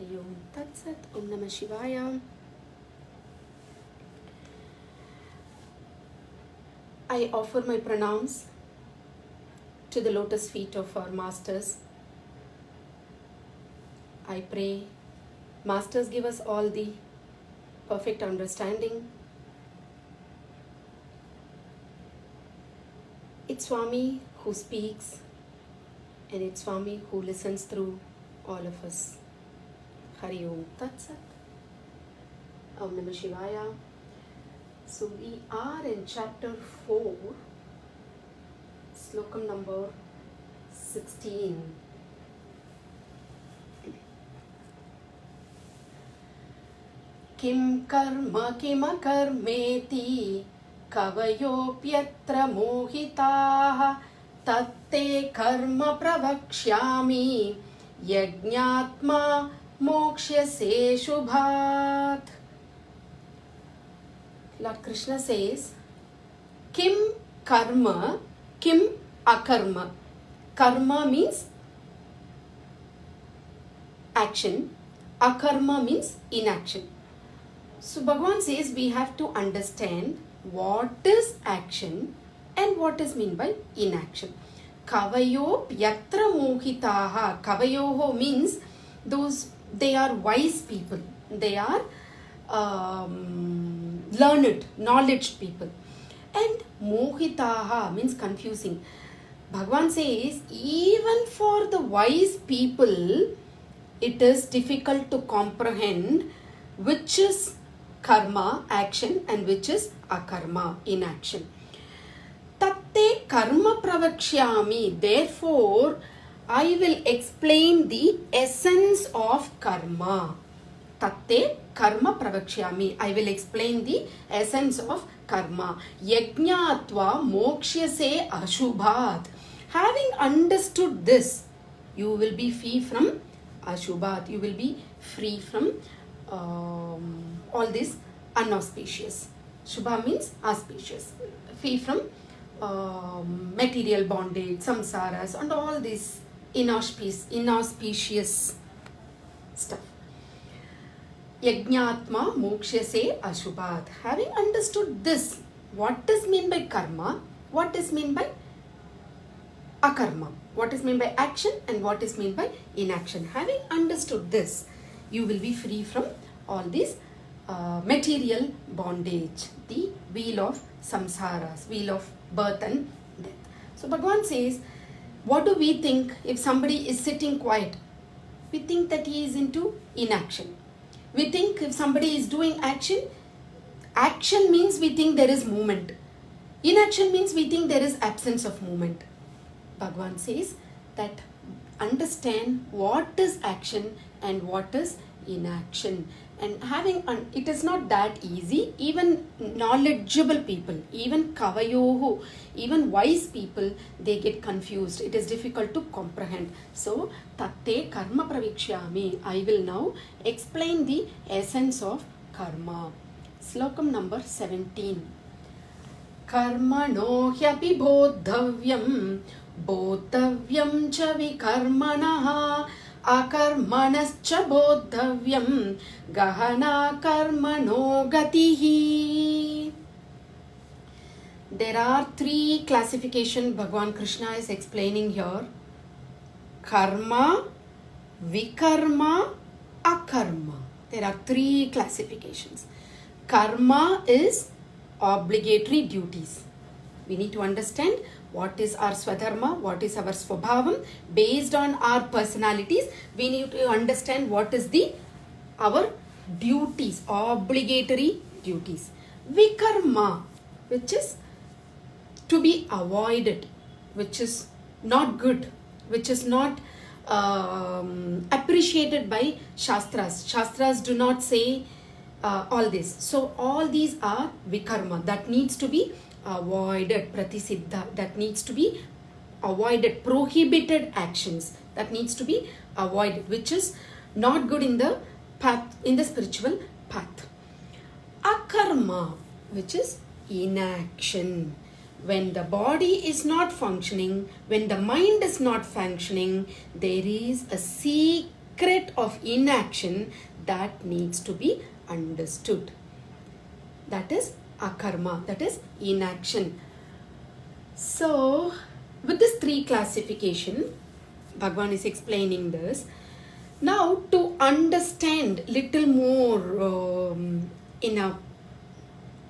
Hari Om Tat Sat. Om Namah Shivaya. I offer my pranams to the lotus feet of our masters. I pray masters give us all the perfect understanding. It's Swami who speaks and it's Swami who listens through all of us. Hari Om Tat Sat. Om Namah Shivaya. So we are in chapter 4, slokam number 16. Kim karma kima karmeti kavayopyatra mohitaha tatte karma pravakshyami yajñatma mokshase shubhat. Lord Krishna says, Kim karma, kim akarma. Karma means action, akarma means inaction. So Bhagavan says we have to understand what is action and what is meant by inaction. Kavayo yatra mohitaha. Kavayoho means those, they are wise people. They are learned, knowledge people. And mohitaha means confusing. Bhagavan says even for the wise people it is difficult to comprehend which is karma, action, and which is akarma, inaction. Tatte karma pravakshyami. Therefore, I will explain the essence of karma. Tatte karma pravakshyami. I will explain the essence of karma. Yajñatva mokshyase ashubhat. Having understood this, you will be free from ashubhat. You will be free from all this unauspicious. Shubha means auspicious. Free from material bondage, samsaras, and all this inauspicious stuff. Yajñatma mokshase ashubhat. Having understood this, what is meant by karma, what is meant by akarma, what is meant by action and what is meant by inaction. Having understood this, you will be free from all this material bondage, the wheel of samsaras, wheel of birth and death. So Bhagavan says, what do we think if somebody is sitting quiet? We think that he is into inaction. We think if somebody is doing action, action means we think there is movement. Inaction means we think there is absence of movement. Bhagavan says that understand what is action and what is inaction. And having, it is not that easy. Even knowledgeable people, even kavayoho, even wise people, they get confused. It is difficult to comprehend. So, tatte karma pravikshyami. I will now explain the essence of karma. Slokam number 17. Karmano hyapi bodhavyam bodhavyam cha vikarmanaha akarmanascha bodhavyam gahana karmano gatihi. There are three classifications Bhagavan Krishna is explaining here. Karma, vikarma, akarma. There are three classifications. Karma is obligatory duties. We need to understand what is our swadharma, what is our swabhavam. Based on our personalities, we need to understand what is our duties, obligatory duties. Vikarma, which is to be avoided, which is not good, which is not appreciated by Shastras. Shastras do not say all this. So all these are vikarma that needs to be avoided, pratisiddha, that needs to be avoided, prohibited actions that needs to be avoided, which is not good in the path, in the spiritual path. Akarma, which is inaction. When the body is not functioning, when the mind is not functioning, there is a secret secret of inaction that needs to be understood. That is akarma, that is inaction. So, with this three classification, Bhagwan is explaining this. Now, to understand little more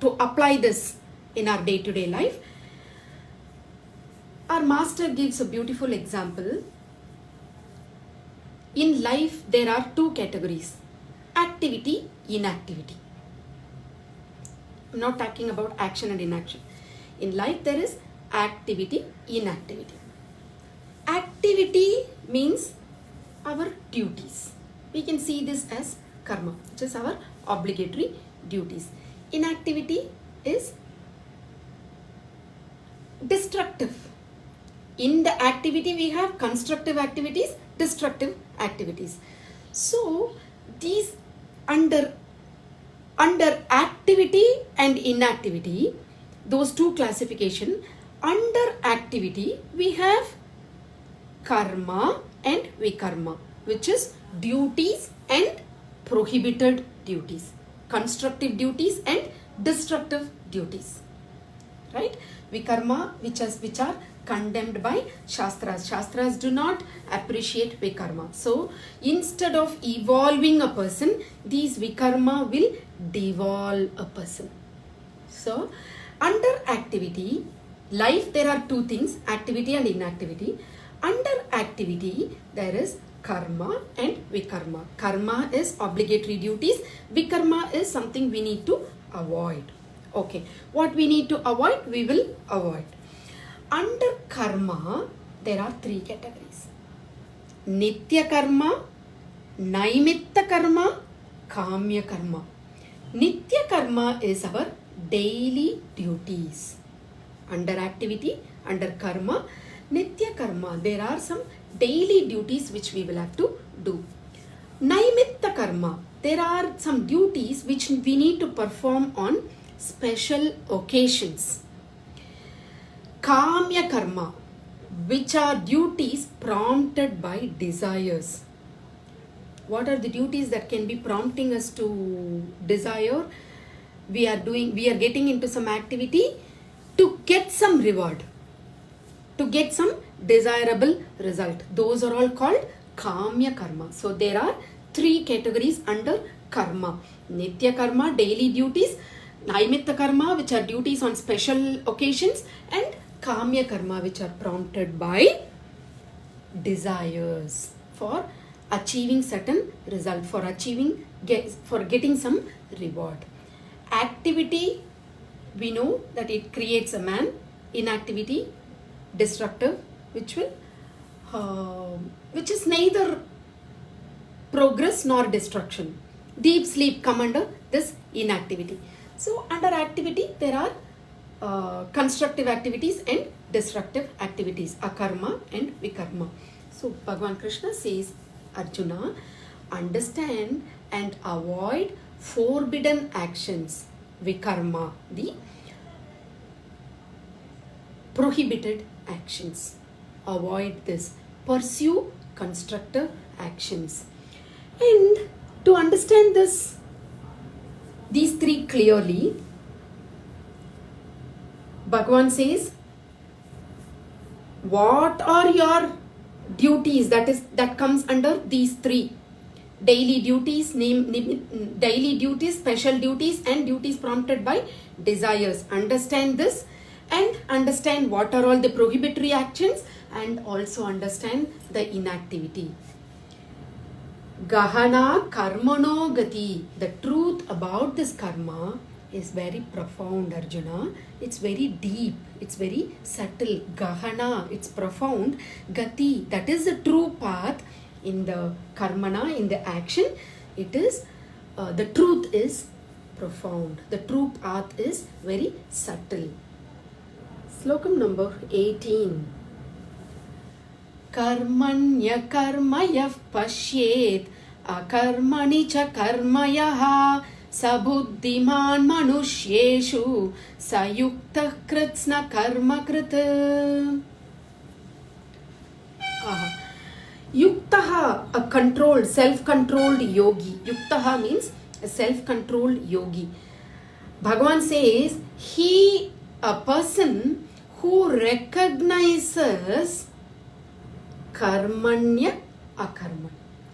to apply this in our day-to-day life, our master gives a beautiful example. In life, there are two categories: activity, inactivity. I'm not talking about action and inaction. In life, there is activity, inactivity. Activity means our duties. We can see this as karma, which is our obligatory duties. Inactivity is destructive. In the activity, we have constructive activities, destructive activities. So, these under activity and inactivity, those two classification, under activity, we have karma and vikarma, which is duties and prohibited duties, constructive duties and destructive duties, right? Vikarma, which are condemned by Shastras. Shastras do not appreciate vikarma. So, instead of evolving a person, these vikarma will devolve a person. So, under activity, life, there are two things, activity and inactivity. Under activity, there is karma and vikarma. Karma is obligatory duties. Vikarma is something we need to avoid. Okay, what we need to avoid, we will avoid. Under karma, there are three categories: nitya karma, naimitta karma, kamya karma. Nitya karma is our daily duties. Under activity, under karma, nitya karma, there are some daily duties which we will have to do. Naimitta karma, there are some duties which we need to perform on special occasions. Kamya karma, which are duties prompted by desires. What are the duties that can be prompting us to desire? We are getting into some activity to get some reward, to get some desirable result. Those are all called kamya karma. So there are three categories under karma: nitya karma, daily duties; naimitta karma, which are duties on special occasions; and kamya karma, which are prompted by desires for achieving certain result, for getting some reward. Activity, we know that it creates a man. Inactivity, destructive, which is neither progress nor destruction. Deep sleep come under this inactivity. So under activity, there are constructive activities and destructive activities, akarma and vikarma. So Bhagavan Krishna says, Arjuna, understand and avoid forbidden actions, vikarma, the prohibited actions. Avoid this. Pursue constructive actions. And to understand these three clearly, Bhagavan says, what are your duties? That comes under these three: daily duties, daily duties, special duties, and duties prompted by desires. Understand this and understand what are all the prohibitory actions, and also understand the inactivity. Gahana karmano gati. The truth about this karma is very profound, Arjuna. It's very deep. It's very subtle. Gahana, it's profound. Gati, that is the true path in the karmana, in the action. It is, the truth is profound. The true path is very subtle. Slokam number 18. Karmanya karmayah pashyet akarmani cha karmayaha sabuddhiman manushyeshu sayuktah kritsna karma krita. Yuktaha, a controlled, self-controlled yogi. Yuktaha means a self-controlled yogi. Bhagavan says, a person who recognizes karmanya akarmani.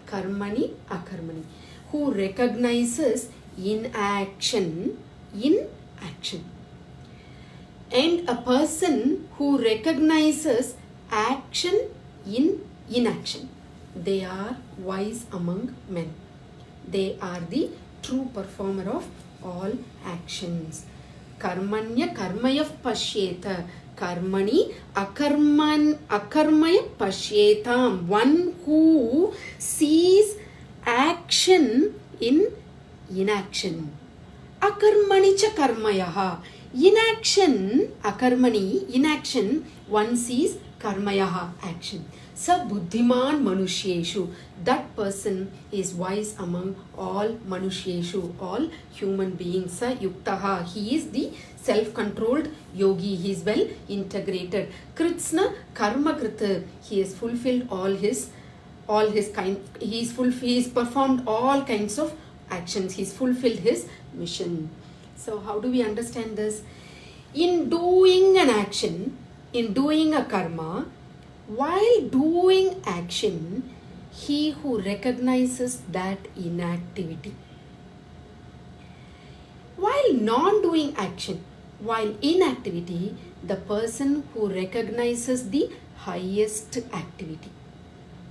Karmani akarmani. Who recognizes inaction in action. And a person who recognizes action in inaction. They are wise among men. They are the true performer of all actions. Karmanya karmaya pashyeta. Karmani akarmaya pashyetam. One who sees action in inaction. Akarmani cha karmayaha. Inaction, akarmani, inaction, one sees karmayaha, action. Sa buddhiman manushyeshu. That person is wise among all manushyeshu, all human beings. Sa yuktaha. He is the self-controlled yogi. He is well integrated. Kritsna karma krita. He has fulfilled all his kind. He's performed all kinds of actions. He's fulfilled his mission. So how do we understand this? In doing an action, in doing a karma, while doing action, he who recognizes that inactivity. While non-doing action, while inactivity, the person who recognizes the highest activity.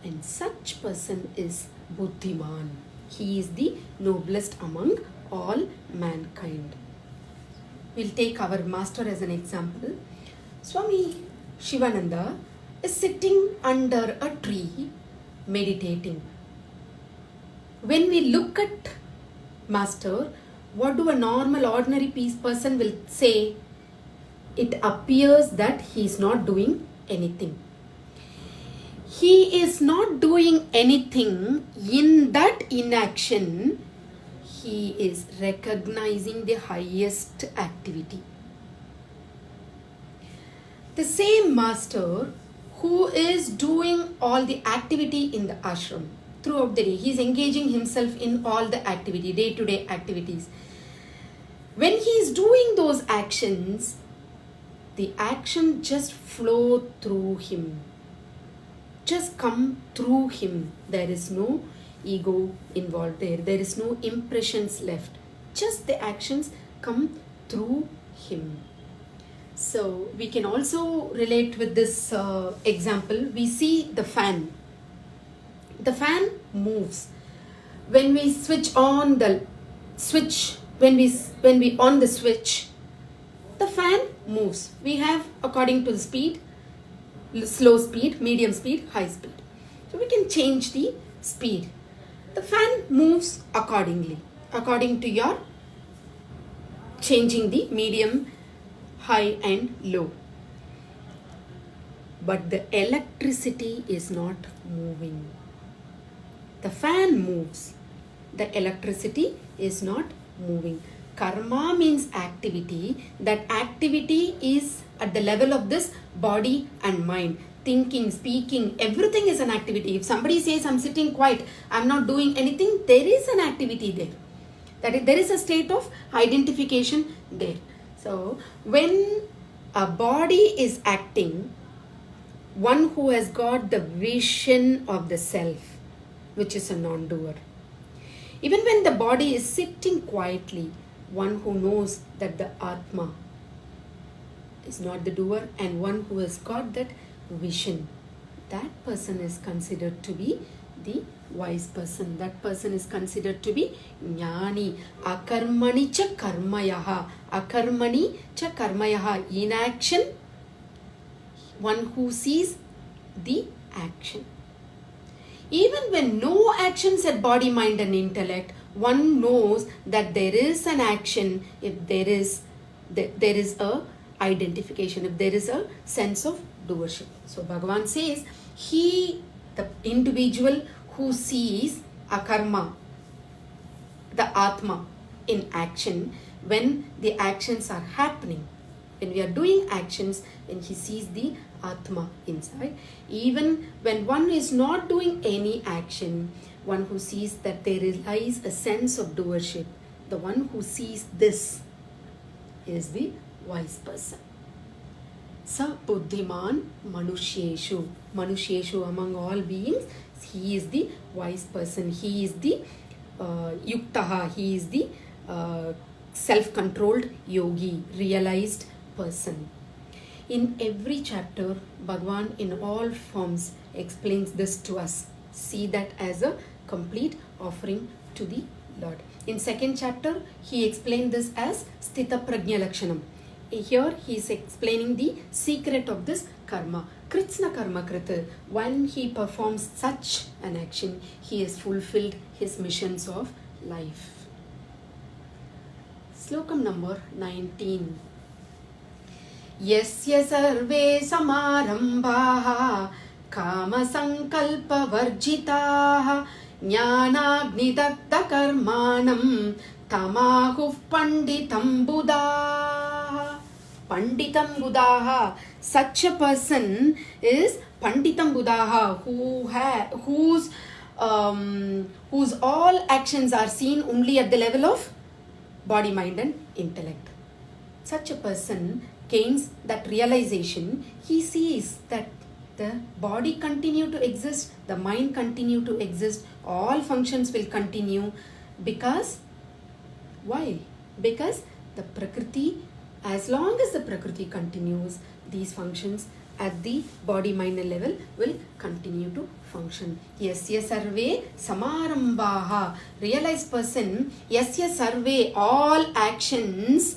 And such person is Buddhiman. He is the noblest among all mankind. We'll take our master as an example. Swami Shivananda is sitting under a tree meditating. When we look at master, what do a normal ordinary peace person will say? It appears that he is not doing anything. He is not doing anything. In that inaction, he is recognizing the highest activity. The same master who is doing all the activity in the ashram throughout the day, he is engaging himself in all the activity, day-to-day activities. When he is doing those actions, the action just flow through him, just come through him. There is no ego involved there. There is no impressions left. Just the actions come through him. So we can also relate with this example. We see the fan. The fan moves. When we switch on the switch, when we on the switch, the fan moves. We have according to the speed, slow speed, medium speed, high speed. So we can change the speed. The fan moves accordingly, according to your changing the medium, high and low. But the electricity is not moving. The fan moves. The electricity is not moving. Karma means activity. That activity is at the level of this body and mind. Thinking, speaking, everything is an activity. If somebody says, I'm sitting quiet, I'm not doing anything, there is an activity there. That is, there is a state of identification there. So, when a body is acting, one who has got the vision of the self, which is a non-doer. Even when the body is sitting quietly, one who knows that the Atma is not the doer, and one who has got that vision, that person is considered to be the wise person. That person is considered to be Jnani. Akarmani cha karmayaha. Akarmani cha karmayaha. In action, one who sees the action. Even when no actions at body, mind and intellect, one knows that there is an action if there is a identification, if there is a sense of doership. So Bhagavan says, the individual who sees akarma, the Atma in action, when the actions are happening, when we are doing actions, when he sees the Atma inside. Even when one is not doing any action, one who sees that there lies a sense of doership, the one who sees this is the wise person. Sa buddhiman manushyeshu. Manushyeshu, among all beings, he is the wise person. He is the yuktaha. He is the self-controlled yogi, realized person. In every chapter, Bhagwan in all forms explains this to us. See that as a complete offering to the Lord. In second chapter, he explained this as Sthita Prajna Lakshanam. Here he is explaining the secret of this karma. Kritsna karma krita. When he performs such an action, he has fulfilled his missions of life. Slokam number 19. Yasya sarve samarambhaha kama sankalpa varjitaha jnanagnidagdha karmanam tamahuh panditam buddhaha. Panditam buddhaha. Such a person is panditam buddhaha, whose all actions are seen only at the level of body, mind and intellect. Such a person gains that realization. He sees that the body continue to exist, the mind continue to exist, all functions will continue. Because why? Because the Prakriti, as long as the Prakriti continues, these functions at the body mind level will continue to function. Yasya sarve samarambhaha. Realized person, yasya sarve, all actions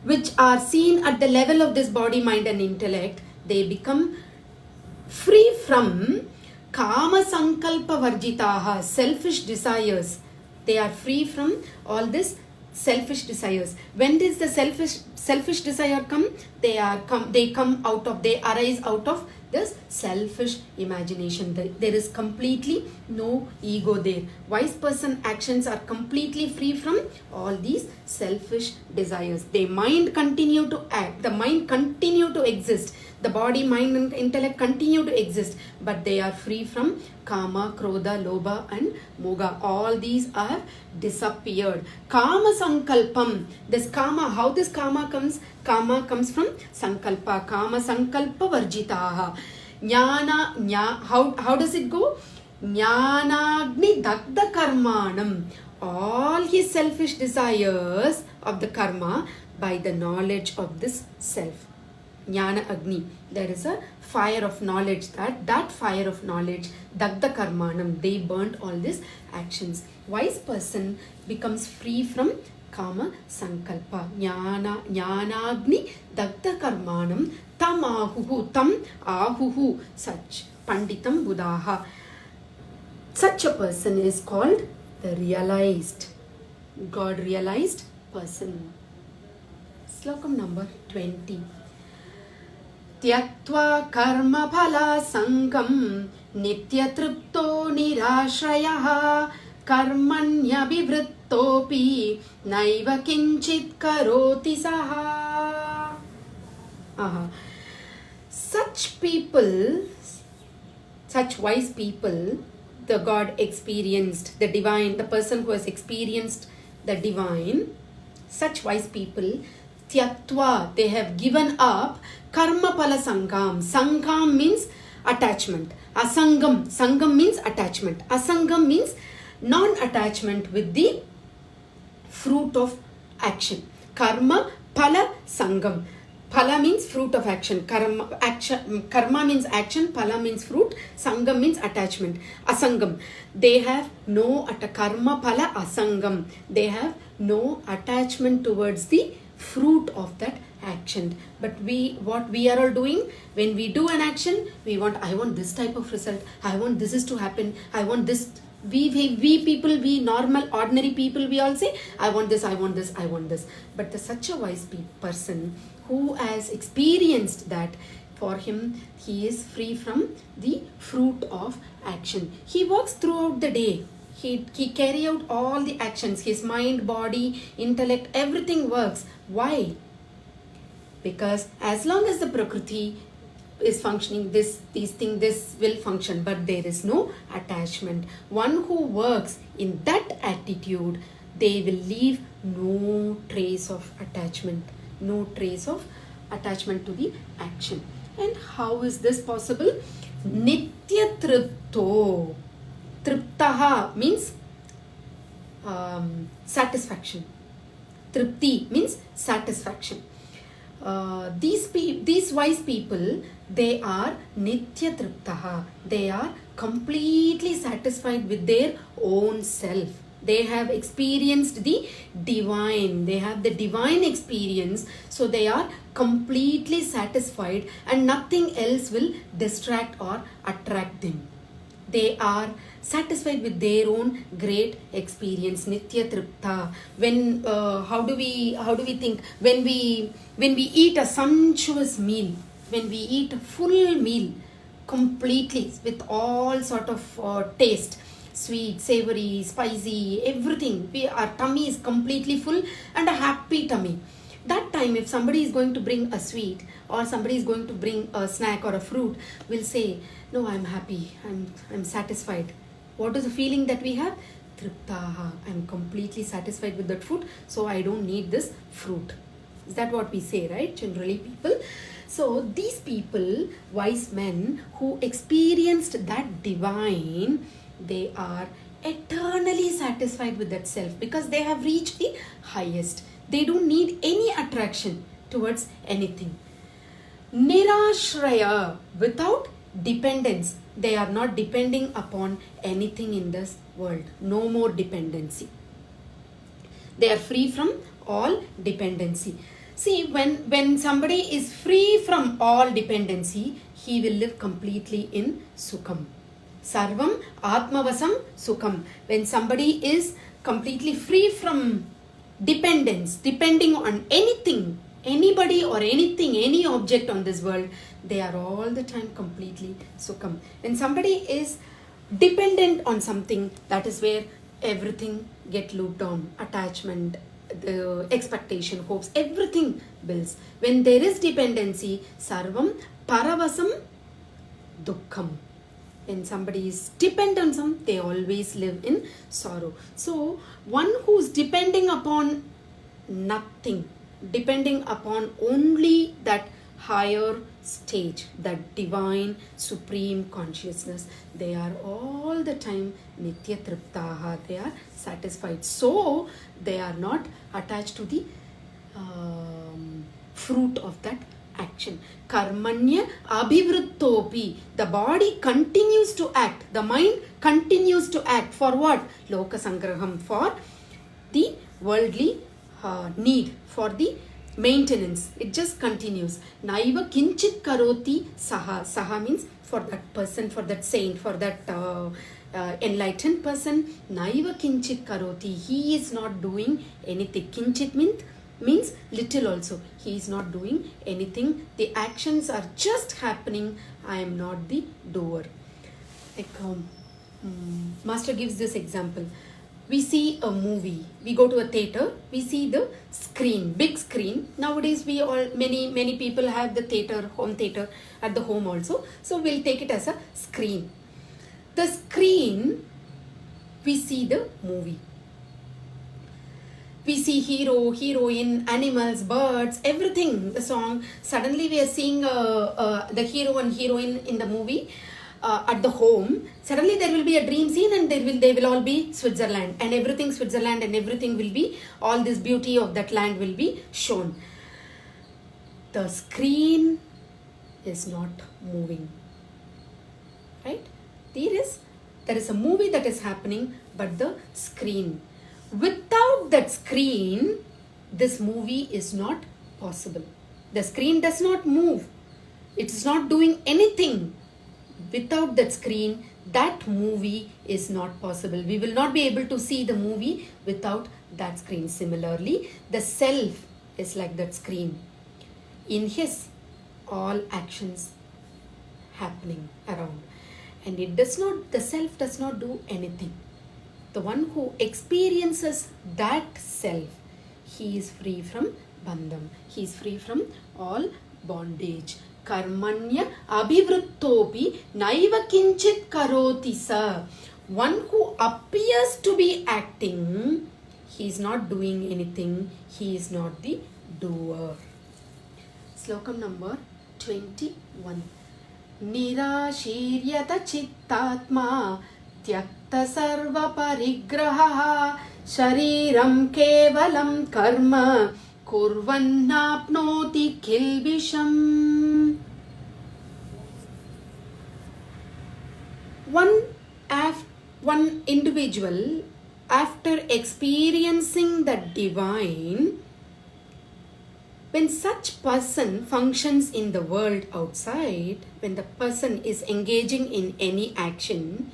which are seen at the level of this body, mind and intellect, they become free from kama sankalpa varjitaha, selfish desires. They are free from all this selfish desires. When does the selfish desire come? They arise out of this selfish imagination. There is completely no ego there. Wise person actions are completely free from all these selfish desires. The mind continue to act, the mind continue to exist, the body, mind and intellect continue to exist, but they are free from kama, krodha, lobha and moga. All these are disappeared. Kama sankalpam. This kama, how this kama comes? Kama comes from sankalpa. Kama sankalpa varjitaha. How does it go? Jnanagni dagdha karmanam. All his selfish desires of the karma by the knowledge of this self. Jnana Agni. There is a fire of knowledge, that fire of knowledge, Dagdha Karmanam, they burnt all these actions. Wise person becomes free from Kama Sankalpa. Jnanagni Dagdha Karmanam tam ahuhu. Such Panditam Buddhaha. Such a person is called the realized, God realized person. Slokam number 20. Tyaktva karma phala sangam nitya tripto nirashrayaha karmanya vivrittopi naiva kinchit karoti saha. Such people, such wise people, the God experienced, the divine, the person who has experienced the divine, such wise people, tyaktva, they have given up karma pala sangam. Sangam means attachment. Asangam, sangam means attachment. Asangam means non-attachment with the fruit of action. Karma pala sangam. Phala means fruit of action. Karma means action. Phala means fruit. Sangam means attachment. Asangam. They have no karma phala asangam. They have no attachment towards the fruit of that action. But what we are all doing, when we do an action, I want this type of result. I want this is to happen. I want this. We people, we normal, ordinary people, we all say, I want this, I want this, I want this. But such a wise person who has experienced that, for him, he is free from the fruit of action. He works throughout the day. He carry out all the actions. His mind, body, intellect, everything works. Why? Because as long as the Prakriti is functioning, this will function, but there is no attachment. One who works in that attitude, they will leave no trace of attachment, no trace of attachment to the action. And how is this possible? Nitya tripto. Triptaha means satisfaction. Tripti means satisfaction. These wise people, they are nitya triptaha. They are completely satisfied with their own self. They have experienced the divine. They have the divine experience. So they are completely satisfied and nothing else will distract or attract them. They are satisfied with their own great experience. Nitya tripta. When how do we think when we eat a sumptuous meal, when we eat a full meal completely with all sort of taste, sweet, savory, spicy, everything, our tummy is completely full and a happy tummy. That time, if somebody is going to bring a sweet or somebody is going to bring a snack or a fruit, we'll say, no, I'm happy, I'm satisfied. What is the feeling that we have? Triptaha. I'm completely satisfied with that food, so I don't need this fruit. Is that what we say, right? Generally, people. So these people, wise men who experienced that divine, they are eternally satisfied with that self because they have reached the highest. They don't need any attraction towards anything. Nirashraya, without dependence. They are not depending upon anything in this world. No more dependency. They are free from all dependency. See, when somebody is free from all dependency, he will live completely in Sukham. Sarvam Atmavasam Sukham. When somebody is completely free from dependence, depending on anything, anybody or anything, any object on this world, they are all the time completely Sukham. When somebody is dependent on something, that is where everything get looped on. Attachment, the expectation, hopes, everything builds. When there is dependency, Sarvam Paravasam Dukkham. When somebody is dependent on something, they always live in sorrow. So one who's depending upon nothing, depending upon only that higher stage, that divine supreme consciousness, they are all the time nitya triptaha. They are satisfied. So they are not attached to the fruit of that action. Karmanya abhivrittopi. The body continues to act. The mind continues to act. For what? Loka sangraham. For the worldly need. For the maintenance. It just continues. Naiva kinchit karoti saha. Saha means for that person, for that saint, for that enlightened person. Naiva kinchit karoti. He is not doing anything. Kinchit means little also. He is not doing anything. The actions are just happening. I am not the doer. Like Master gives this example. We see a movie. We go to a theater. We see the screen, big screen. Nowadays, many people have the theater, home theater at the home also. So we'll take it as a screen. The screen, we see the movie. We see hero, heroine, animals, birds, everything, the song. Suddenly we are seeing the hero and heroine in the movie at the home. Suddenly there will be a dream scene and they will all be Switzerland. And everything Switzerland and everything will be, all this beauty of that land will be shown. The screen is not moving. Right? There is a movie that is happening, but the screen. Without that screen, this movie is not possible. The screen does not move. It is not doing anything. Without that screen, that movie is not possible. We will not be able to see the movie without that screen. Similarly, the self is like that screen. In his, all actions happening around. And the self does not do anything. The one who experiences that self, he is free from bandham. He is free from all bondage. karmanya abhivrittopi naiva kinchit karoti sa. One who appears to be acting, he is not doing anything, he is not the doer. Slokam number 21. Nirashiryata chittatma tyakta sarva parigraha shariram kevalam karma kurvannapnoti kilbisham. One individual, after experiencing the divine, when such person functions in the world outside, when the person is engaging in any action,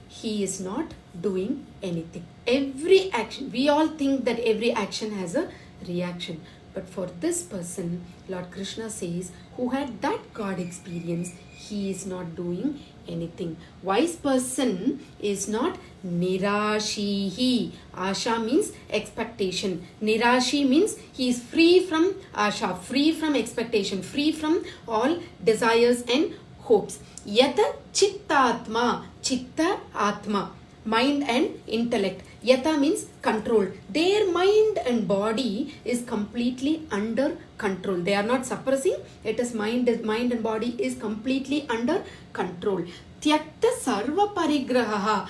he is not doing anything. Every action, we all think that every action has a reaction. But for this person, Lord Krishna says, who had that God experience, he is not doing anything. Wise person is not nirashihi. Asha means expectation. Nirashi means he is free from asha, free from expectation, free from all desires and hopes. Yata chittatma, chitta atma, mind and intellect. Yata means control. Their mind and body is completely under control. They are not suppressing. It is mind and body is completely under control. Tyakta sarva parigraha.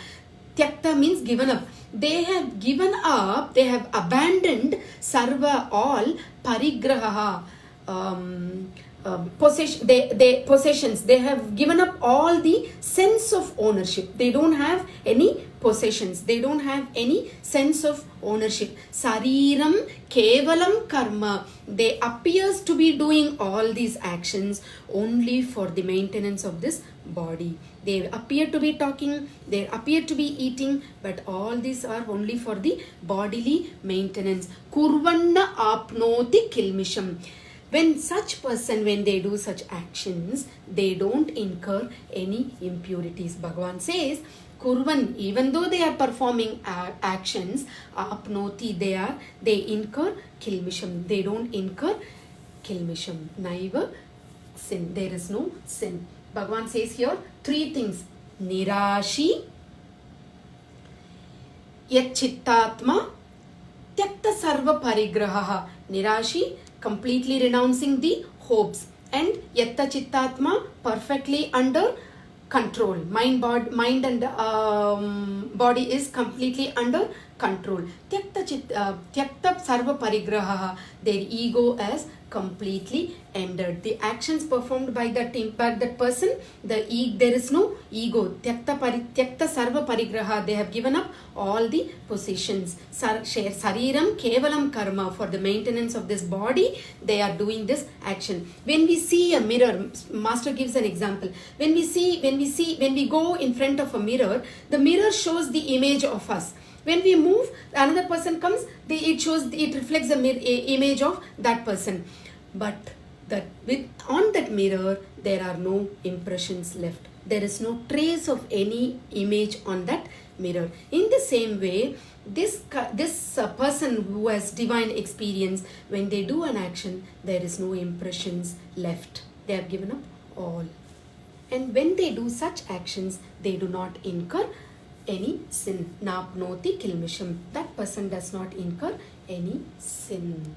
Tyakta means given up. They have given up, they have abandoned sarva, all, parigraha, possessions. They have given up all the sense of ownership. They don't have any possessions. They don't have any sense of ownership. Sariram kevalam karma. They appears to be doing all these actions only for the maintenance of this body. They appear to be talking, they appear to be eating, but all these are only for the bodily maintenance. Kurvanna apnoti kilmisham. When such person, when they do such actions, they don't incur any impurities. Bhagavan says, Kurvan, even though they are performing actions, apnoti, they incur kilmisham. They don't incur kilmisham. Naiva sin. There is no sin. Bhagavan says here three things. Nirashi, yachittatma, tyakta sarva parigraha. Nirashi, completely renouncing the hopes, and yatta chittatma, perfectly under control. Mind and body is completely under control. Tyakta sarva parigraha, their ego is completely ended. The actions performed by that person, there is no ego. Tyakta sarva parigraha, they have given up all the possessions. Sariram kevalam karma, for the maintenance of this body, they are doing this action. When we see a mirror, Master gives an example. When we go in front of a mirror, the mirror shows the image of us. When we move, another person comes, it reflects the image of that person. But on that mirror, there are no impressions left. There is no trace of any image on that mirror. In the same way, this person who has divine experience, when they do an action, there is no impressions left. They have given up all. And when they do such actions, they do not incur any sin. Napnoti kilmisham. That person does not incur any sin.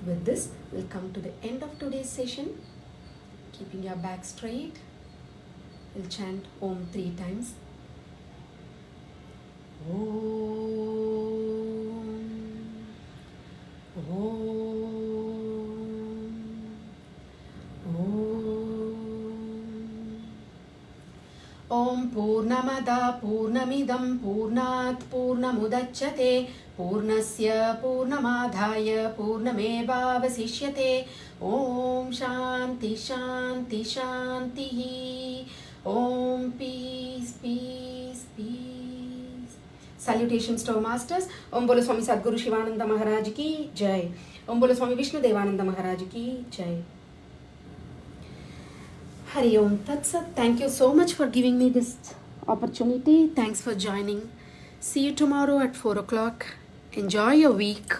With this, we'll come to the end of today's session. Keeping your back straight, we'll chant Om 3 times. Om. Om. Om. Om Purnamada Purnamidam Purnat Purnamudachyate Purnasya Purnamadhaya Purnamevavasishyate. Om Shanti Shanti Shanti. Om Peace Peace Peace. Salutations to our masters. Om Bolo Swami Sadguru Shivananda Maharaj Ki Jai. Om Bolo Swami Vishnu Devananda Maharaj Ki Jai. Hari Om Tat Sat. Thank you so much for giving me this opportunity. Thanks for joining. See you tomorrow at 4 o'clock. Enjoy your week.